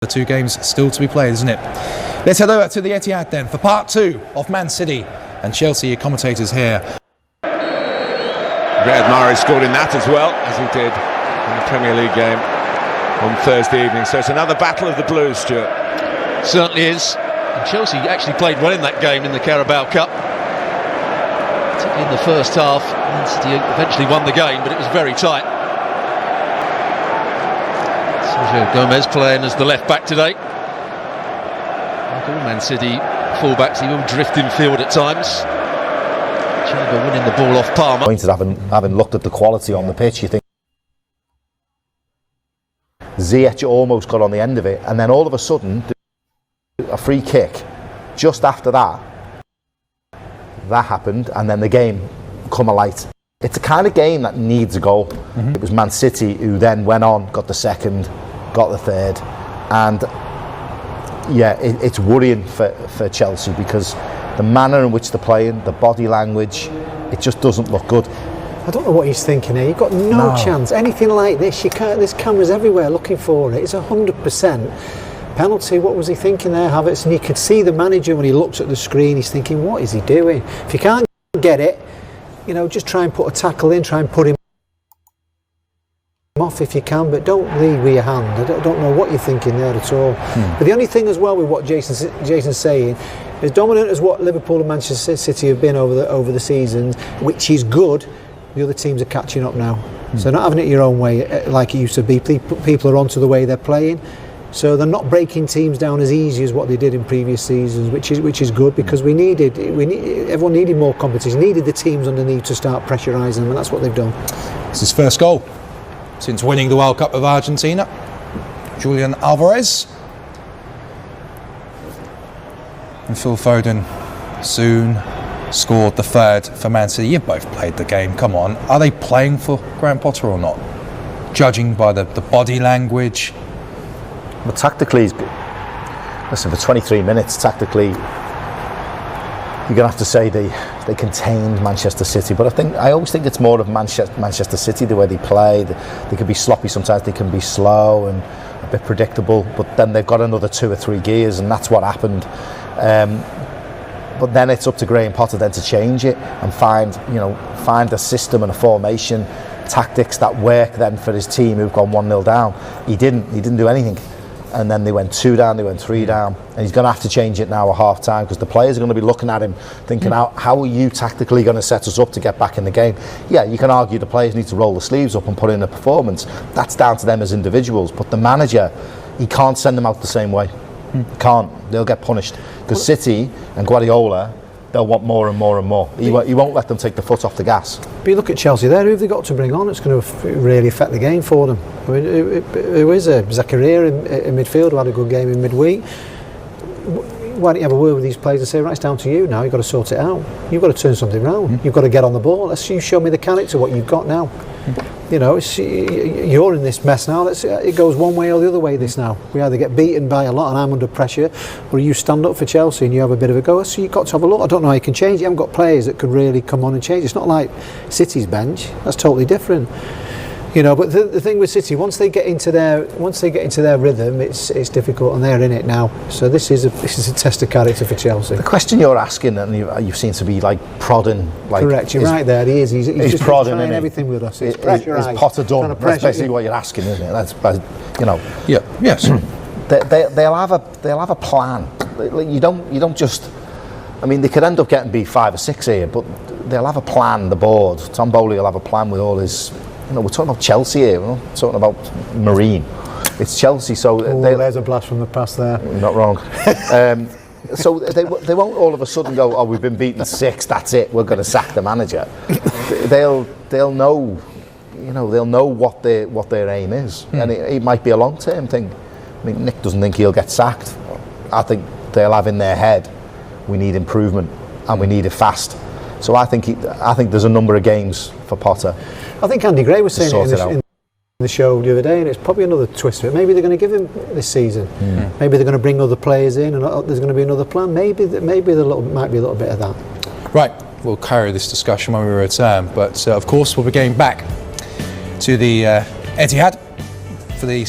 The two games still to be played, isn't it? Let's head over to the Etihad then for part 2 of Man City and Chelsea. Your commentators here. Riyad Mahrez scored in that as well, as he did in the Premier League game on Thursday evening. So it's another battle of the Blues, Stuart. Certainly is. And Chelsea actually played well in that game in the Carabao Cup, particularly in the first half. Man City eventually won the game, but it was very tight. Sergio Gomez playing as the left back today. Like all Man City fullbacks, he will drift in field at times. Chamber winning the ball off Palmer. Having looked at the quality on the pitch, you think Ziyech almost got on the end of it, and then all of a sudden a free kick just after that happened, and then the game come alight. It's a kind of game that needs a goal. It was Man City who then went on, got the second, got the third, and yeah, it's worrying for Chelsea, because the manner in which they're playing, the body language, it just doesn't look good. I don't know what he's thinking here. You've got no chance. Anything like this, you can't. There's cameras everywhere looking for it. It's 100% penalty. What was he thinking there, Havertz? And you could see the manager when he looks at the screen. He's thinking, what is he doing? If you can't get it, you know, just try and put a tackle in. Try and put him off if you can, but don't lead with your hand. I don't know what you're thinking there at all. But the only thing as well with what Jason's saying, as dominant as what Liverpool and Manchester City have been over the season, which is good, the other teams are catching up now. So not having it your own way like it used to be. People are onto the way they're playing, so they're not breaking teams down as easy as what they did in previous seasons, which is good, because everyone needed more competition, needed the teams underneath to start pressurising them, and that's what they've done. It's his first goal since winning the World Cup of Argentina. Julian Alvarez. And Phil Foden soon scored the third for Man City. You both played the game, come on. Are they playing for Graham Potter or not? Judging by the body language. But tactically, listen, for 23 minutes, tactically, you're going to have to say they contained Manchester City. But I always think it's more of Manchester City, the way they play. They can be sloppy sometimes, they can be slow and a bit predictable, but then they've got another 2 or 3 gears, and that's what happened. But then it's up to Graham Potter then to change it and find a system and a formation, tactics that work then for his team who've gone 1-0 down. He didn't do anything. And then they went 2 down, they went 3 down, and he's going to have to change it now at half time, because the players are going to be looking at him thinking, how are you tactically going to set us up to get back in the game? Yeah, you can argue the players need to roll the sleeves up and put in a performance. That's down to them as individuals, but the manager, he can't send them out the same way. Can't. They'll get punished, because City and Guardiola, they'll want more and more and more. He won't let them take the foot off the gas. But you look at Chelsea there, who have they got to bring on? It's going to really affect the game for them. I mean, who is it? Zakaria in midfield, who had a good game in midweek. Why don't you have a word with these players and say, right, it's down to you now, you've got to sort it out. You've got to turn something round. You've got to get on the ball. You show me the character, what you've got now. You know, you're in this mess now. It goes one way or the other way this now. We either get beaten by a lot and I'm under pressure, or you stand up for Chelsea and you have a bit of a go. So you've got to have a look. I don't know how you can change it. You haven't got players that could really come on and change. It's not like City's bench. That's totally different. You know, but the thing with City, once they get into their rhythm, it's difficult, and they're in it now. So this is a test of character for Chelsea. The question you're asking, and you seem to be like prodding, like, correct. You're right there. He is. He's just prodding, trying everything with us. It's Is Potter done? That's basically what you're asking, isn't it? That's, you know. Yeah. Yes. They'll have a plan. You don't just. I mean, they could end up getting beat 5 or 6 here, but they'll have a plan. The board, Tom Bowley will have a plan with all his. You know, we're talking about Chelsea here. We're not talking about Marine. It's Chelsea, so there's a blast from the past there. Not wrong. So they won't all of a sudden go, oh, we've been beaten 6. That's it. We're going to sack the manager. They'll know, you know, they'll know what their aim is, and it might be a long-term thing. I mean, Nick doesn't think he'll get sacked. I think they'll have in their head, we need improvement and we need it fast. So I think there's a number of games for Potter. I think Andy Gray was saying it in the show the other day, and it's probably another twist of it. Maybe they're going to give him this season. Maybe they're going to bring other players in, and there's going to be another plan. Maybe there might be a little bit of that. Right, we'll carry this discussion when we return, but of course we'll be getting back to the Etihad for the